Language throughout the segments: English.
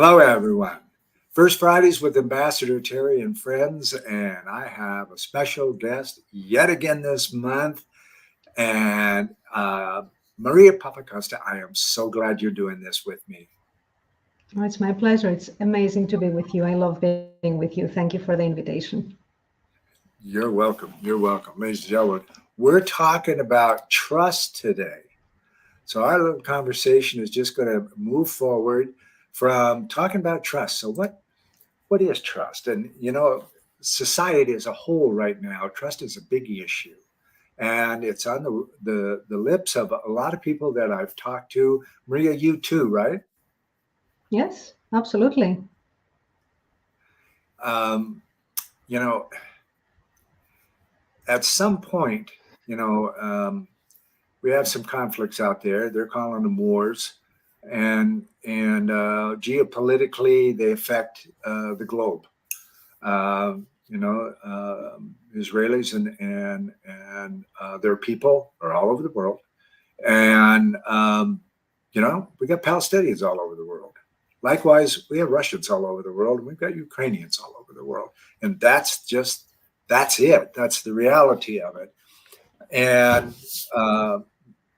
Hello, everyone. First Fridays with Ambassador Terry and friends, and I have a special guest yet again this month, and Maria Papacosta. I am so glad you're doing this with me. Oh, it's my pleasure. It's amazing to be with you. I love being with you. Thank you for the invitation. You're welcome. You're welcome, ladies and gentlemen. We're talking about trust today. So our little conversation is just going to move forward from talking about trust. So what is trust? And society as a whole right now, trust is a big issue. And it's on the lips of a lot of people that I've talked to. Maria, you too, right? Yes, absolutely. Um, you know, at some point, you know, we have some conflicts out there. They're calling them wars, and geopolitically they affect the globe. Israelis and their people are all over the world, and we got Palestinians all over the world. Likewise, we have Russians all over the world, and we've got Ukrainians all over the world, and that's it. That's the reality of it. And uh,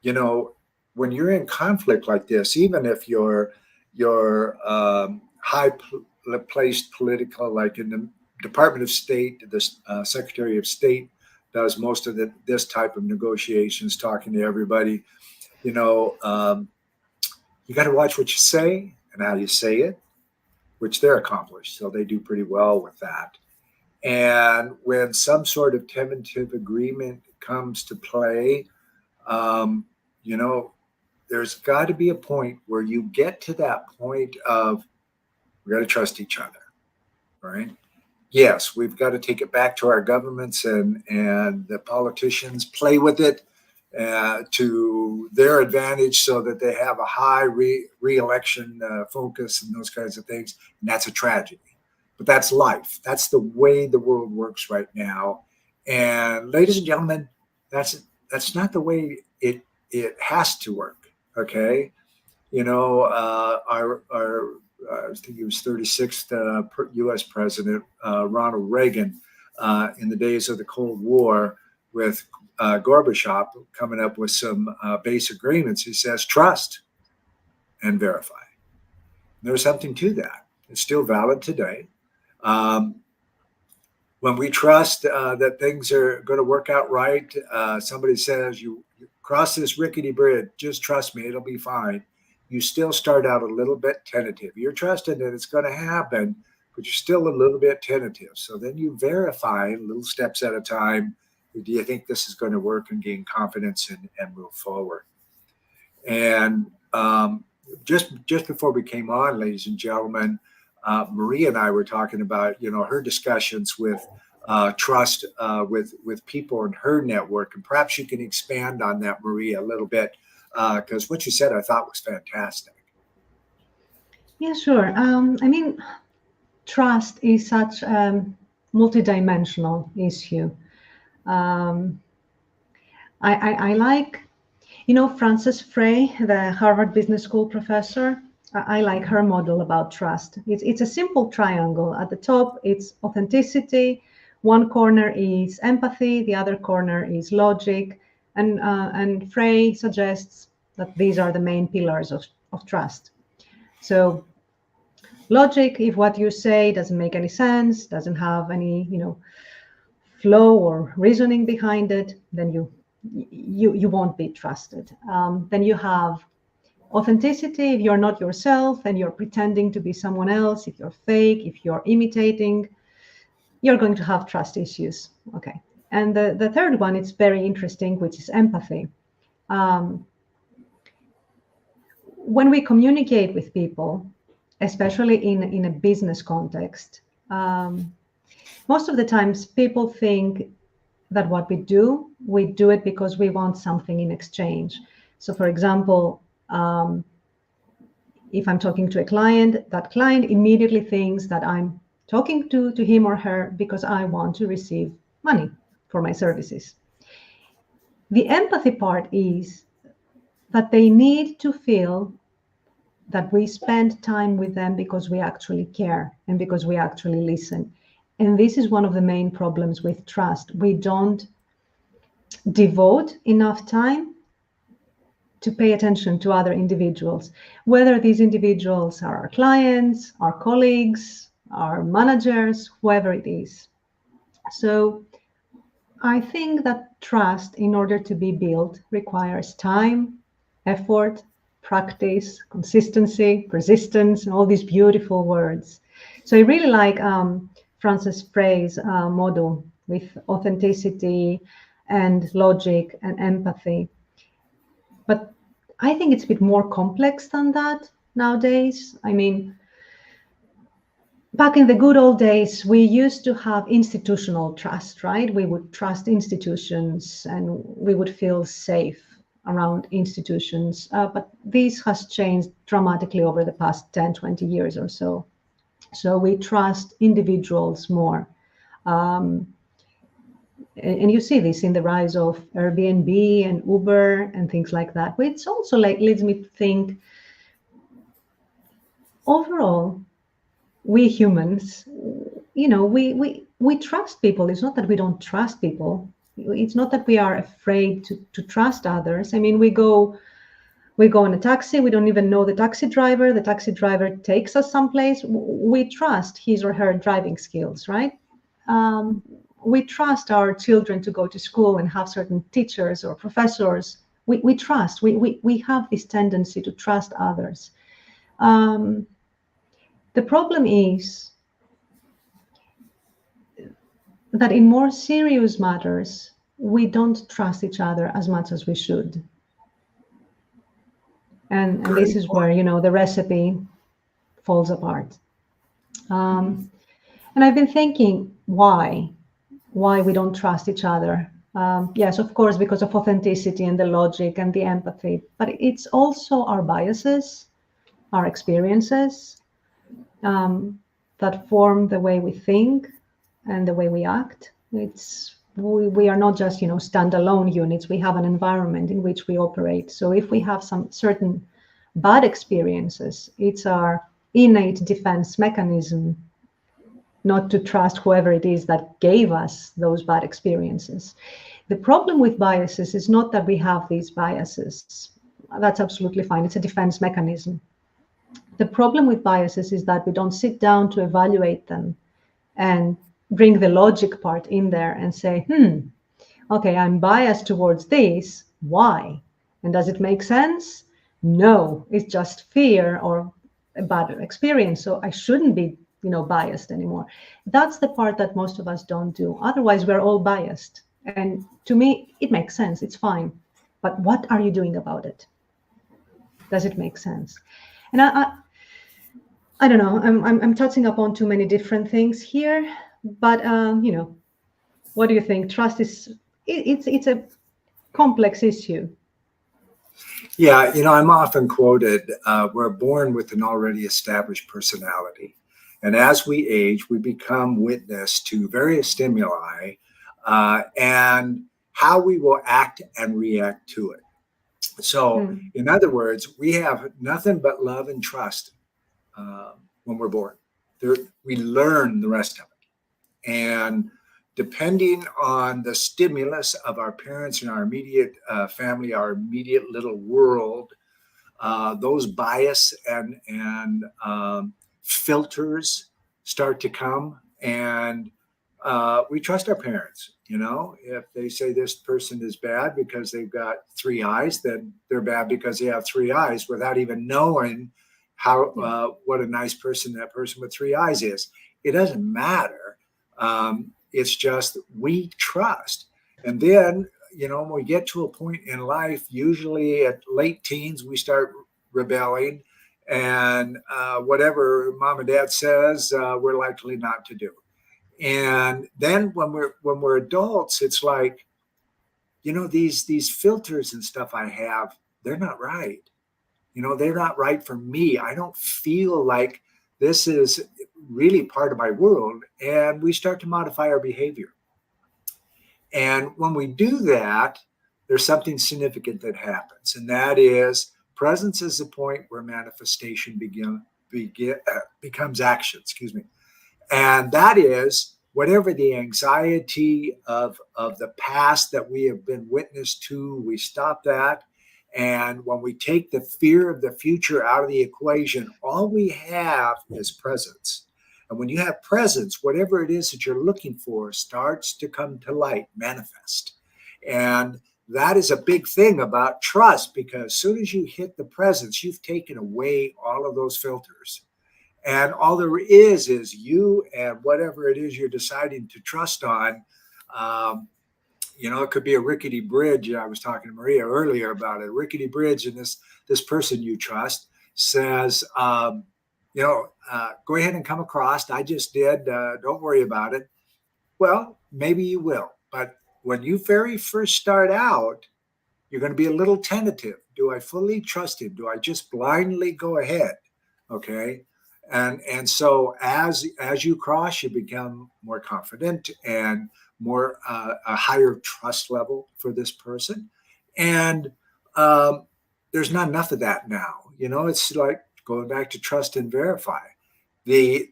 you know, when you're in conflict like this, even if you're high placed political, like in the Department of State, the Secretary of State does most of this type of negotiations, talking to everybody. You know, you got to watch what you say and how you say it, which they're accomplished, so they do pretty well with that. And when some sort of tentative agreement comes to play, um, you know, there's got to be a point where you get to that point of we got to trust each other, right? Yes, we've got to take it back to our governments and the politicians play with it to their advantage so that they have a high re-election focus and those kinds of things. And that's a tragedy. But that's life. That's the way the world works right now. And ladies and gentlemen, that's not the way it has to work. Okay, our I think he was 36th U.S. President Ronald Reagan in the days of the Cold War with Gorbachev coming up with some base agreements. He says trust and verify. There's something to that. It's still valid today. Um, when we trust that things are going to work out right, somebody says you cross this rickety bridge, just trust me, it'll be fine. You still start out a little bit tentative. You're trusting that it's going to happen, but you're still a little bit tentative. So then you verify little steps at a time. Do you think this is going to work, and gain confidence and move forward? And just before we came on, ladies and gentlemen, Maria and I were talking about her discussions with trust with people in her network, and perhaps you can expand on that, Maria, a little bit, because what you said I thought was fantastic. Yeah, sure. I mean, trust is such a multidimensional issue. Um, I like, Frances Frey, the Harvard Business School professor. I like her model about trust. It's a simple triangle. At the top, it's authenticity. One corner is empathy. The other corner is logic. And Frey suggests that these are the main pillars of trust. So logic, if what you say doesn't make any sense, doesn't have any, flow or reasoning behind it, then you won't be trusted. Then you have authenticity. If you're not yourself and you're pretending to be someone else, if you're fake, if you're imitating, you're going to have trust issues. Okay. And the third one, it's very interesting, which is empathy. When we communicate with people, especially in a business context, most of the times people think that what we do it because we want something in exchange. So for example, if I'm talking to a client, that client immediately thinks that I'm talking to him or her because I want to receive money for my services. The empathy part is that they need to feel that we spend time with them because we actually care and because we actually listen. And this is one of the main problems with trust. We don't devote enough time to pay attention to other individuals, whether these individuals are our clients, our colleagues, our managers, whoever it is. So I think that trust, in order to be built, requires time, effort, practice, consistency, persistence, and all these beautiful words. So I really like Frances Frey's model with authenticity and logic and empathy. But I think it's a bit more complex than that nowadays. I mean, back in the good old days, we used to have institutional trust, right? We would trust institutions and we would feel safe around institutions. But this has changed dramatically over the past 10, 20 years or so. So we trust individuals more. And you see this in the rise of Airbnb and Uber and things like that, which also leads me to think, overall, we humans, we trust people. It's not that we don't trust people. It's not that we are afraid to trust others. I mean, we go in a taxi, we don't even know the taxi driver. The taxi driver takes us someplace. We trust his or her driving skills, right? We trust our children to go to school and have certain teachers or professors. We trust. We have this tendency to trust others. The problem is that in more serious matters, we don't trust each other as much as we should. And this is where, the recipe falls apart. And I've been thinking, why we don't trust each other. Yes, of course, because of authenticity and the logic and the empathy, but it's also our biases, our experiences, that form the way we think and the way we act. We are not just standalone units. We have an environment in which we operate. So if we have some certain bad experiences, it's our innate defense mechanism not to trust whoever it is that gave us those bad experiences. The problem with biases is not that we have these biases. That's absolutely fine. It's a defense mechanism. The problem with biases is that we don't sit down to evaluate them and bring the logic part in there and say, okay, I'm biased towards this. Why? And does it make sense? No, it's just fear or a bad experience. So I shouldn't be, biased anymore. That's the part that most of us don't do. Otherwise, we're all biased. And to me, it makes sense. It's fine. But what are you doing about it? Does it make sense? And I don't know. I'm touching upon too many different things here. But what do you think? Trust is it's a complex issue. Yeah, I'm often quoted, we're born with an already established personality. And as we age, we become witness to various stimuli and how we will act and react to it. So, in other words, we have nothing but love and trust when we're born. We learn the rest of it. And depending on the stimulus of our parents and our immediate family, our immediate little world, those bias and filters start to come, and we trust our parents. If they say this person is bad because they've got 3 eyes, then they're bad because they have 3 eyes, without even knowing how what a nice person that person with 3 eyes is. It doesn't matter. It's just we trust. And then, when we get to a point in life, usually at late teens, we start rebelling, and whatever mom and dad says, we're likely not to do. And then when we're adults, it's like, these filters and stuff I have, they're not right. They're not right for me. I don't feel like this is really part of my world. And we start to modify our behavior. And when we do that, there's something significant that happens. And that is Presence is the point where manifestation becomes action. Excuse me. And that is whatever the anxiety of the past that we have been witness to, we stop that. And when we take the fear of the future out of the equation, all we have is presence. And when you have presence, whatever it is that you're looking for starts to come to light, manifest. And that is a big thing about trust, because as soon as you hit the presence, you've taken away all of those filters. And all there is you and whatever it is you're deciding to trust on. It could be a rickety bridge. I was talking to Maria earlier about a rickety bridge, and this person you trust says, go ahead and come across. I just did. Don't worry about it. Well, maybe you will. But when you very first start out, you're going to be a little tentative. Do I fully trust him? Do I just blindly go ahead? Okay. And so as you cross, you become more confident and more a higher trust level for this person. And there's not enough of that now. It's like going back to trust and verify. The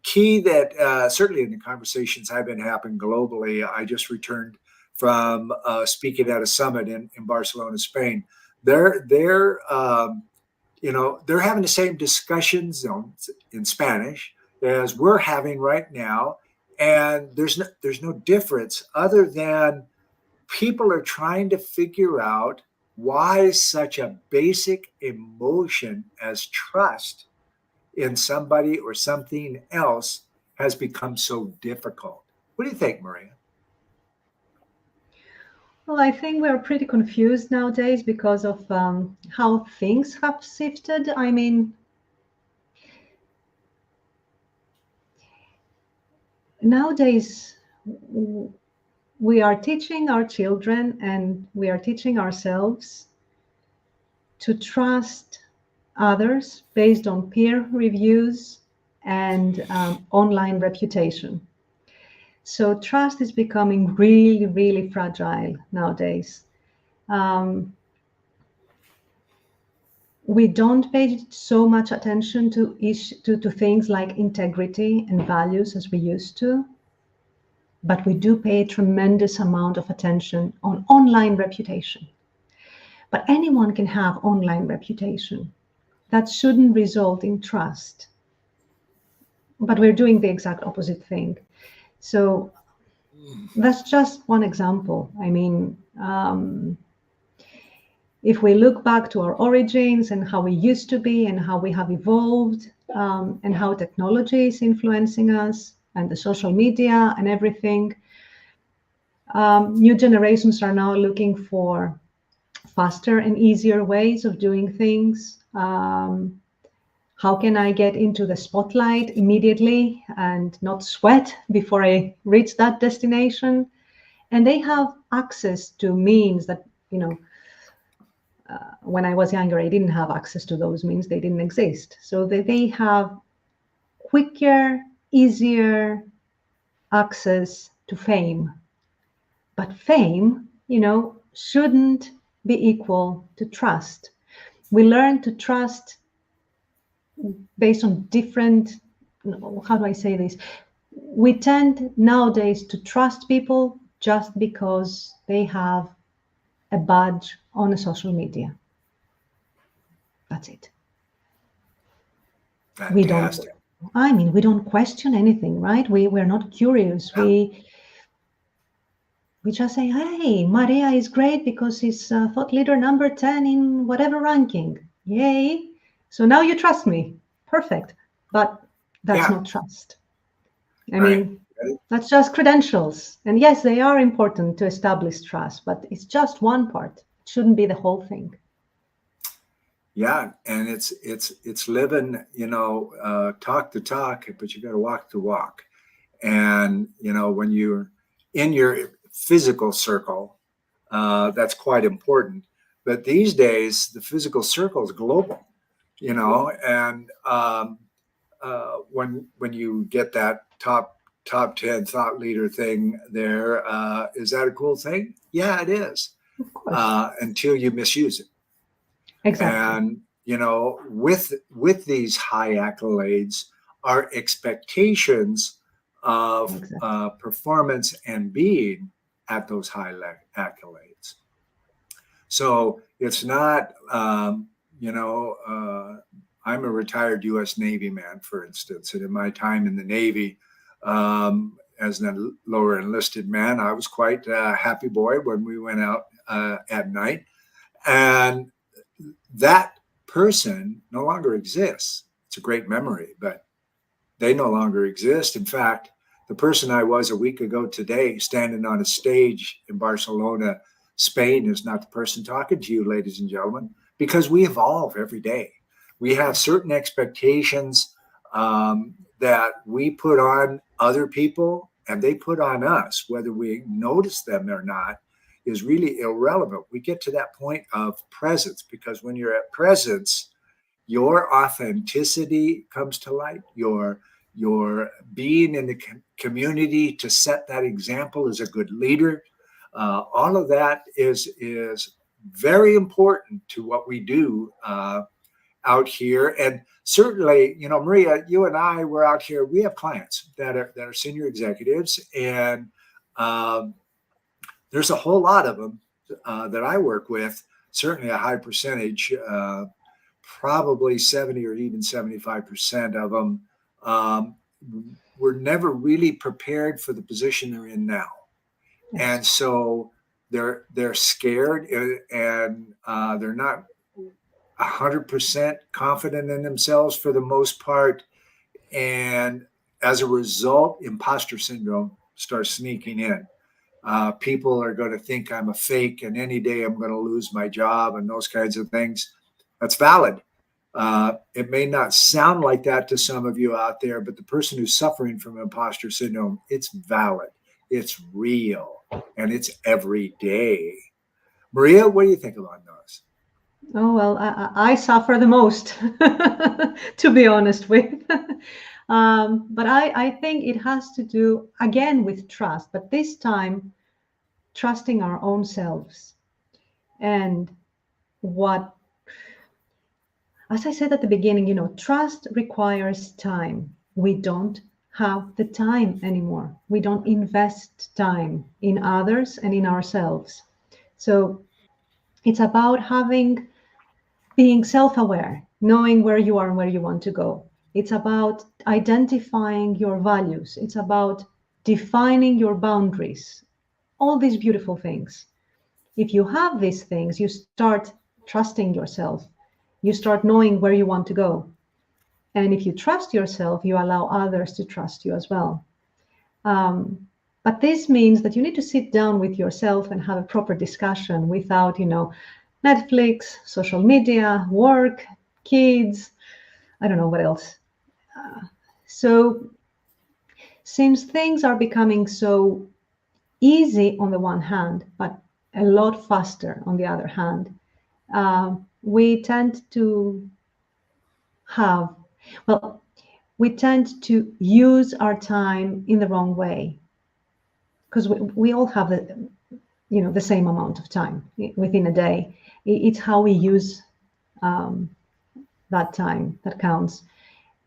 key that certainly in the conversations I've been having globally, I just returned from speaking at a summit in Barcelona, Spain. They're having the same discussions in Spanish as we're having right now, and there's no difference other than people are trying to figure out why such a basic emotion as trust in somebody or something else has become so difficult. What do you think, Maria? Well, I think we're pretty confused nowadays because of how things have shifted. I mean, nowadays we are teaching our children and we are teaching ourselves to trust others based on peer reviews and online reputation. So trust is becoming really, really fragile nowadays. We don't pay so much attention to things like integrity and values as we used to, but we do pay a tremendous amount of attention on online reputation. But anyone can have online reputation. That shouldn't result in trust. But we're doing the exact opposite thing. So that's just one example. I mean, if we look back to our origins and how we used to be and how we have evolved and how technology is influencing us and the social media and everything, new generations are now looking for faster and easier ways of doing things. How can I get into the spotlight immediately and not sweat before I reach that destination? And they have access to means that, when I was younger, I didn't have access to those means. They didn't exist. So they have quicker, easier access to fame. But fame, shouldn't be equal to trust. We learn to trust based on different, how do I say this? We tend nowadays to trust people just because they have a badge on a social media. That's it. Fantastic. We don't question anything, right? We're not curious. Yeah. We just say, hey, Maria is great because she's thought leader number 10 in whatever ranking. Yay. So now you trust me. Perfect. But that's not trust. I mean, that's just credentials. And yes, they are important to establish trust, but it's just one part. It shouldn't be the whole thing. Yeah, and it's living, talk the talk, but you got to walk the walk. And when you're in your physical circle, that's quite important. But these days, the physical circle is global, and when you get that top 10 thought leader thing there, is that a cool thing? Yeah, it is. Of course. Until you misuse it. Exactly. And, you know, with these high accolades are expectations of Exactly. performance and being at those high accolades. So it's not, I'm a retired U.S. Navy man, for instance, and in my time in the Navy, as a lower enlisted man, I was quite a happy boy when we went out at night. And that person no longer exists. It's a great memory, but they no longer exist. In fact, the person I was a week ago today, standing on a stage in Barcelona, Spain, is not the person talking to you, ladies and gentlemen, because we evolve every day. We have certain expectations that we put on other people and they put on us, whether we notice them or not is really irrelevant. We get to that point of presence, because when you're at presence, your authenticity comes to light. Your being in the community to set that example as a good leader. All of that is very important to what we do out here. And certainly, you know, Maria, you and I were out here. We have clients that are senior executives, and there's a whole lot of them that I work with. Certainly, a high percentage, probably 70 or even 75% of them were never really prepared for the position they're in now. Yes. And so they're scared, and they're not 100% confident in themselves for the most part. And as a result, imposter syndrome starts sneaking in. People are going to think I'm a fake, and any day I'm going to lose my job, and those kinds of things. That's valid. It may not sound like that to some of you out there, but the person who's suffering from imposter syndrome, it's valid, it's real, and it's every day. Maria, what do you think about those? Oh, well, I suffer the most, to be honest with. But I think it has to do, again, with trust, but this time, trusting our own selves. And what, as I said at the beginning, you know, trust requires time. We don't have the time anymore. We don't invest time in others and in ourselves. So it's about being self-aware, knowing where you are and where you want to go. It's about identifying your values. It's about defining your boundaries. All these beautiful things. If you have these things, you start trusting yourself. You start knowing where you want to go. And if you trust yourself, you allow others to trust you as well. But this means that you need to sit down with yourself and have a proper discussion without, you know, Netflix, social media, work, kids, I don't know what else. So since things are becoming so easy on the one hand, but a lot faster on the other hand, we tend to use our time in the wrong way, because we all have the same amount of time within a day. It's how we use that time that counts.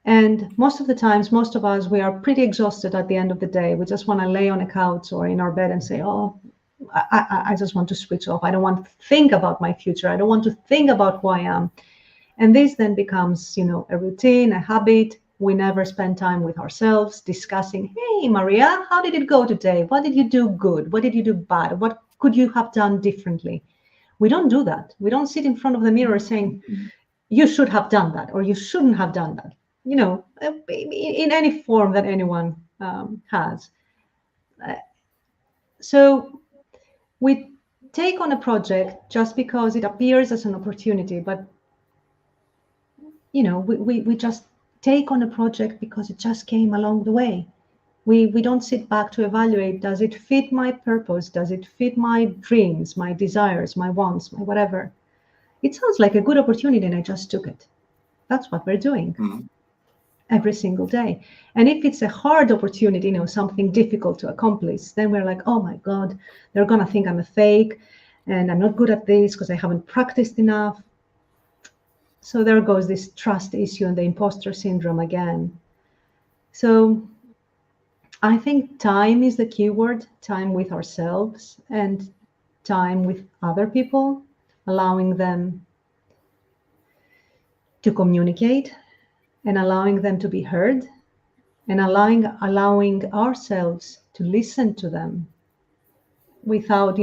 And most of the times, most of us, we are pretty exhausted at the end of the day. We just want to lay on a couch or in our bed and say, oh, I just want to switch off. I don't want to think about my future. I don't want to think about who I am. And this then becomes, you know, a routine, a habit. We never spend time with ourselves discussing, hey, Maria, how did it go today? What did you do good? What did you do bad? What could you have done differently? We don't do that. We don't sit in front of the mirror saying, you should have done that, or you shouldn't have done that, you know, in any form that anyone has. So we take on a project just because it appears as an opportunity, but, you know, we just take on a project because it just came along the way. We don't sit back to evaluate, does it fit my purpose? Does it fit my dreams, my desires, my wants, my whatever? It sounds like a good opportunity and I just took it. That's what we're doing every single day. And if it's a hard opportunity, you know, something difficult to accomplish, then we're like, oh my God, they're going to think I'm a fake and I'm not good at this because I haven't practiced enough. So there goes this trust issue and the imposter syndrome again. So I think time is the key word, time with ourselves and time with other people, allowing them to communicate and allowing them to be heard and allowing ourselves to listen to them without,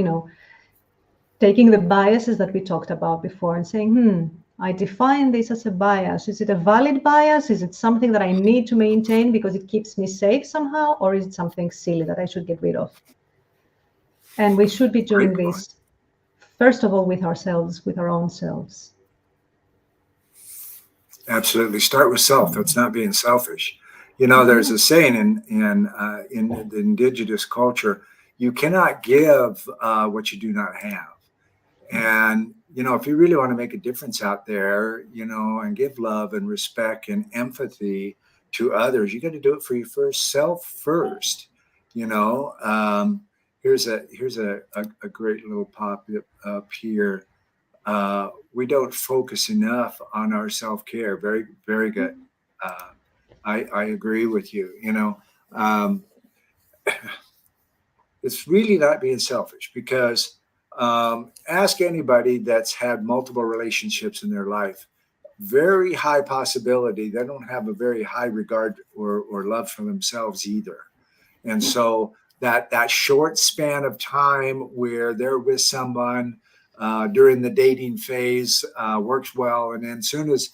taking the biases that we talked about before and saying, I define this as a bias. Is it a valid bias? Is it something that I need to maintain because it keeps me safe somehow? Or is it something silly that I should get rid of? And we should be doing Great point. this, first of all, with ourselves, with our own selves. Absolutely. Start with self. That's not being selfish. There's a saying in the indigenous culture, you cannot give what you do not have. And, if you really want to make a difference out there, and give love and respect and empathy to others, you got to do it for your self first. Here's a great little pop up here. We don't focus enough on our self-care. Very, very good. I agree with you. It's really not being selfish, because ask anybody that's had multiple relationships in their life. Very high possibility they don't have a very high regard or love for themselves either. And so that short span of time where they're with someone during the dating phase works well, and then as soon as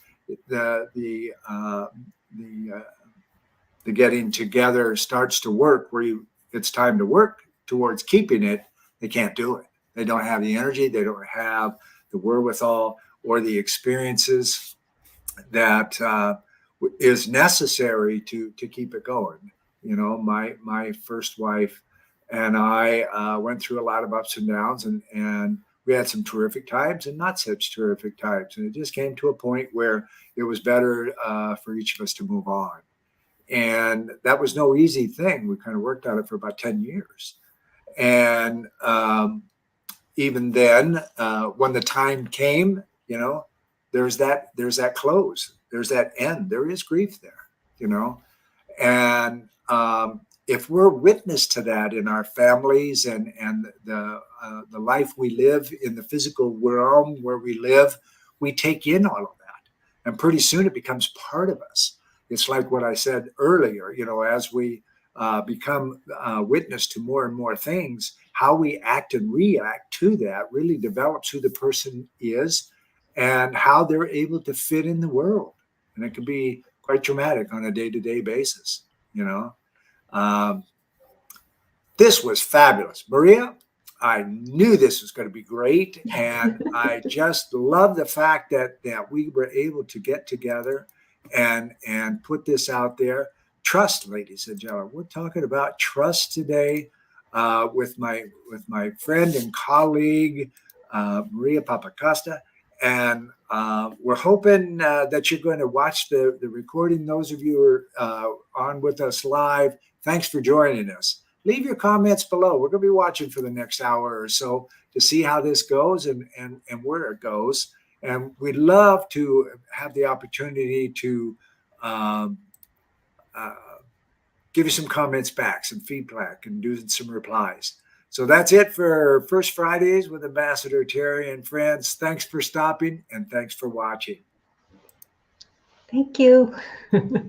the getting together starts to work, where it's time to work towards keeping it, they can't do it. They don't have the energy, they don't have the wherewithal or the experiences that is necessary to keep it going. My first wife and I went through a lot of ups and downs, and we had some terrific times and not such terrific times. And it just came to a point where it was better for each of us to move on. And that was no easy thing. We kind of worked on it for about 10 years. And even then, when the time came, there's that close, there's that end, there is grief there, and if we're witness to that in our families and the life we live in, the physical realm where we live, we take in all of that, and pretty soon it becomes part of us. It's like what I said earlier, as we become witness to more and more things, how we act and react to that really develops who the person is and how they're able to fit in the world. And it can be quite dramatic on a day-to-day basis, This was fabulous. Maria, I knew this was going to be great. And I just love the fact that we were able to get together and put this out there. Trust, ladies and gentlemen. We're talking about trust today with my friend and colleague, Maria Papacosta. And we're hoping that you're going to watch the recording. Those of you who are on with us live, thanks for joining us. Leave your comments below. We're going to be watching for the next hour or so to see how this goes and where it goes. And we'd love to have the opportunity to give you some comments back, some feedback, and do some replies. So that's it for First Fridays with Ambassador Terry and friends. Thanks for stopping, and thanks for watching. Thank you.